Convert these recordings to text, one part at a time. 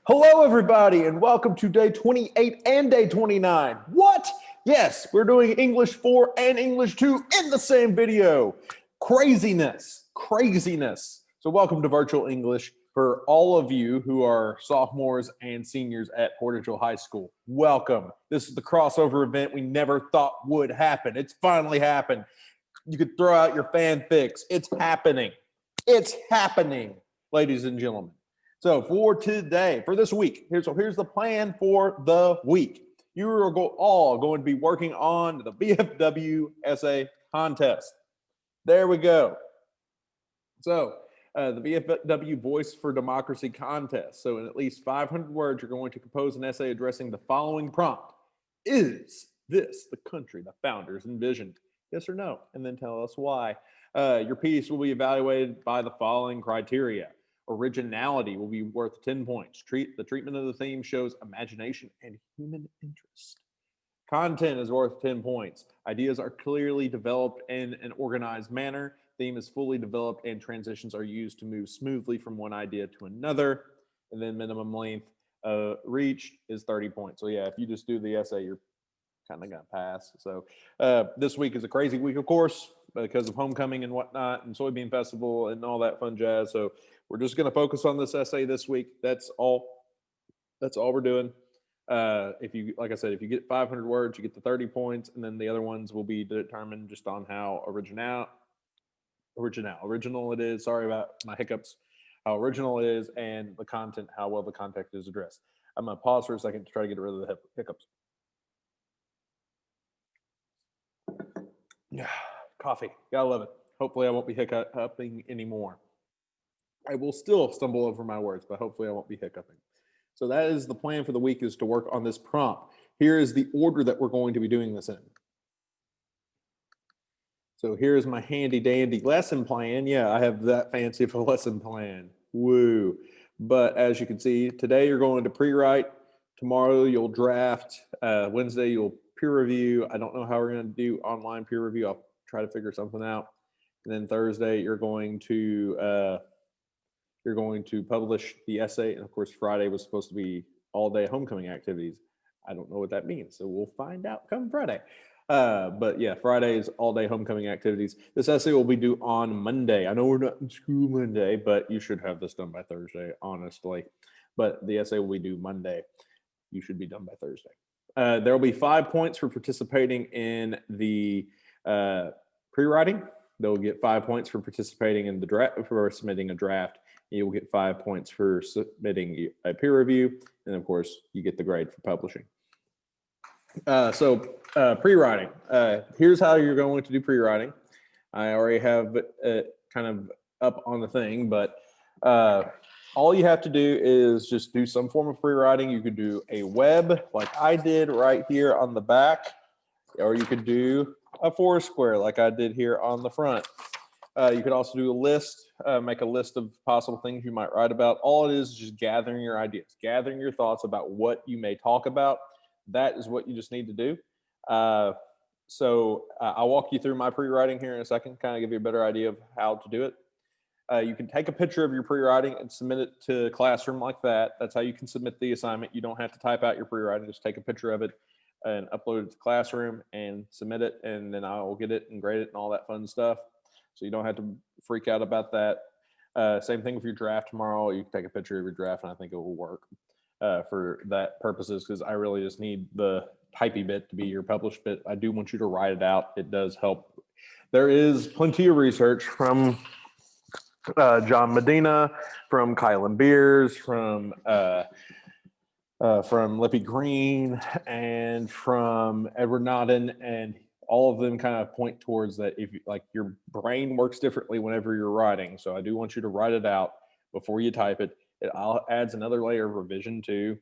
Hello, everybody, and welcome to day 28 and day 29. What? Yes, we're doing English 4 and English 2 in the same video. Craziness, craziness. So welcome to Virtual English for all of you who are sophomores and seniors at Portageville High School. Welcome. This is the crossover event we never thought would happen. It's finally happened. You could throw out your fanfics. It's happening. It's happening, ladies and gentlemen. So for today, for this week, here's the plan for the week. You are all going to be working on the VFW essay contest. There we go. So the VFW Voice for Democracy contest. So in at least 500 words, you're going to compose an essay addressing the following prompt. Is this the country the founders envisioned? Yes or no? And then tell us why. Your piece will be evaluated by the following criteria. Originality will be worth 10 points. The treatment of the theme shows imagination and human interest. Content is worth 10 points. Ideas are clearly developed in an organized manner. Theme is fully developed and transitions are used to move smoothly from one idea to another. And then minimum length reached is 30 points. So yeah, if you just do the essay, you're kind of gonna pass. So this week is a crazy week, of course, because of homecoming and whatnot and soybean festival and all that fun jazz. So we're just going to focus on this essay this week. That's all we're doing. If you, like I said, if you get 500 words, you get the 30 points, and then the other ones will be determined just on how original it is. Sorry about my hiccups. How original it is, and the content, how well the content is addressed. I'm going to pause for a second to try to get rid of the hiccups. Coffee, gotta love it. Hopefully I won't be hiccuping anymore. I will still stumble over my words, but hopefully I won't be hiccuping. So that is the plan for the week, is to work on this prompt. Here is the order that we're going to be doing this in. So here's my handy dandy lesson plan. Yeah, I have that fancy of a lesson plan. Woo. But as you can see, today you're going to pre-write. Tomorrow you'll draft. Wednesday you'll peer review. I don't know how we're going to do online peer review. I'll try to figure something out. And then Thursday you're going to publish the essay. And of course, Friday was supposed to be all day homecoming activities. I don't know what that means. So we'll find out come Friday. But yeah, Friday is all day homecoming activities. This essay will be due on Monday. I know we're not in school Monday, but you should have this done by Thursday, honestly. But the essay will be due Monday. You should be done by Thursday. There will be 5 points for participating in the pre-writing. They'll get 5 points for participating in the draft, for submitting a draft. You will get 5 points for submitting a peer review. And of course, you get the grade for publishing. Pre-writing. Here's how you're going to do pre-writing. I already have it kind of up on the thing, but all you have to do is just do some form of pre-writing. You could do a web like I did right here on the back, or you could do a Foursquare like I did here on the front. You could also do a list, make a list of possible things you might write about. All it is just gathering your ideas, gathering your thoughts about what you may talk about. That is what you just need to do. I'll walk you through my pre-writing here in a second, kind of give you a better idea of how to do it. You can take a picture of your pre-writing and submit it to Classroom like that. That's how you can submit the assignment. You don't have to type out your pre-writing, just take a picture of it and upload it to Classroom and submit it, and then I will get it and grade it and all that fun stuff. So you don't have to freak out about that. Same thing with your draft tomorrow. You can take a picture of your draft, and I think it will work for that purposes, because I really just need the typey bit to be your published bit. I do want you to write it out. It does help. There is plenty of research from John Medina, from Kylan Beers, from Lippy Green, and from Edward Nodden, and all of them kind of point towards that. If you, like, your brain works differently whenever you're writing. So I do want you to write it out before you type it. It adds another layer of revision too,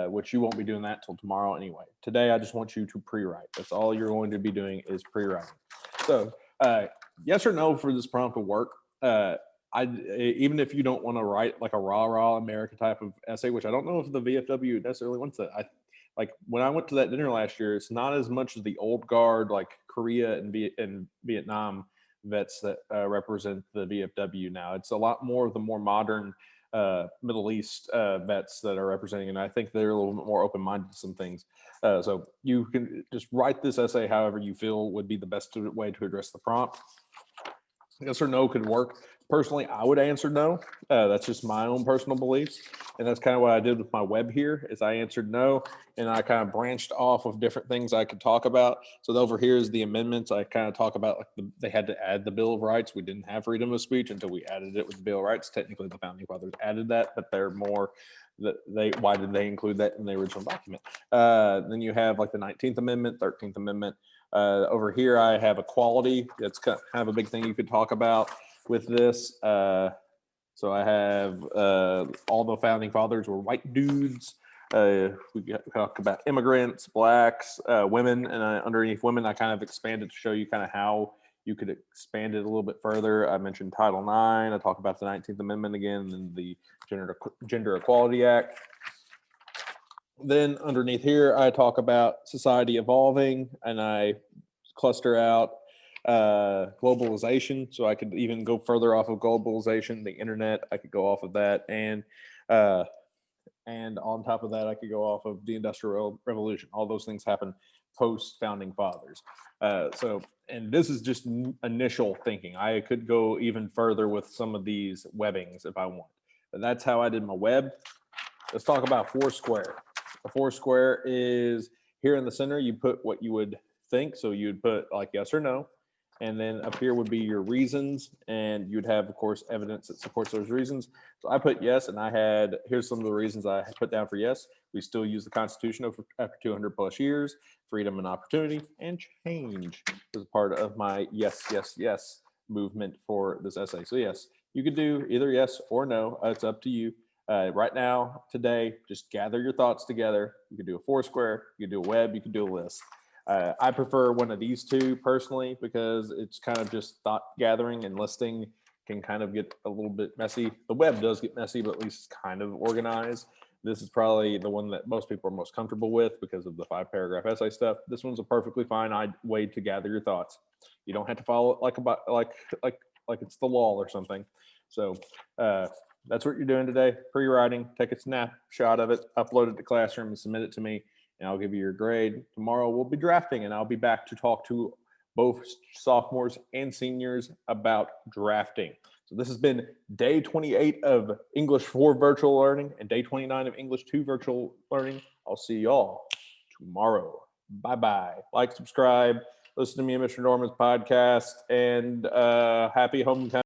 which you won't be doing that till tomorrow anyway. Today, I just want you to pre-write. That's all you're going to be doing is pre-writing. So yes or no for this prompt to work. Even if you don't want to write like a rah America type of essay, which I don't know if the VFW necessarily wants that. Like when I went to that dinner last year, it's not as much as the old guard, like Korea and Vietnam vets that represent the VFW now. It's a lot more of the more modern Middle East vets that are representing, and I think they're a little bit more open-minded to some things. So you can just write this essay however you feel would be the best way to address the prompt. Yes or no could work. Personally, I would answer no. That's just my own personal beliefs. And that's kind of what I did with my web here is I answered no, and I kind of branched off of different things I could talk about. So over here is the amendments. I kind of talk about like they had to add the Bill of Rights. We didn't have freedom of speech until we added it with the Bill of Rights. Technically, the Founding Fathers added that, but they're more why did they include that in the original document? Then you have like the 19th Amendment, 13th Amendment. Over here, I have equality. That's kind of a big thing you could talk about with this. So I have all the founding fathers were white dudes. We talk about immigrants, blacks, women, and underneath women, I kind of expanded to show you kind of how you could expand it a little bit further. I mentioned Title IX. I talk about the 19th Amendment again, and the Gender Equality Act. Then underneath here, I talk about society evolving, and I cluster out globalization. So I could even go further off of globalization, the internet. I could go off of that, and on top of that, I could go off of the Industrial Revolution. All those things happen post Founding Fathers. And this is just initial thinking. I could go even further with some of these webbings if I want. But that's how I did my web. Let's talk about Foursquare. A Foursquare is here in the center. You put what you would think. So you'd put like yes or no. And then up here would be your reasons. And you'd have, of course, evidence that supports those reasons. So I put yes, and here's some of the reasons I put down for yes. We still use the Constitution after 200 plus years, freedom and opportunity, and change is a part of my yes, yes, yes movement for this essay. So yes, you could do either yes or no. It's up to you. Right now, today, just gather your thoughts together. You could do a Foursquare, you could do a web, you could do a list. I prefer one of these two personally because it's kind of just thought gathering, and listing can kind of get a little bit messy. The web does get messy, but at least it's kind of organized. This is probably the one that most people are most comfortable with because of the 5-paragraph essay stuff. This one's a perfectly fine way to gather your thoughts. You don't have to follow it like it's the law or something. So that's what you're doing today. Pre-writing, take a snapshot of it, upload it to Classroom, and submit it to me, and I'll give you your grade. Tomorrow we'll be drafting, and I'll be back to talk to both sophomores and seniors about drafting. So this has been day 28 of English 4 virtual learning and day 29 of English 2 virtual learning. I'll see y'all tomorrow. Bye-bye. Like, subscribe, listen to me and Mr. Norman's podcast, and happy homecoming.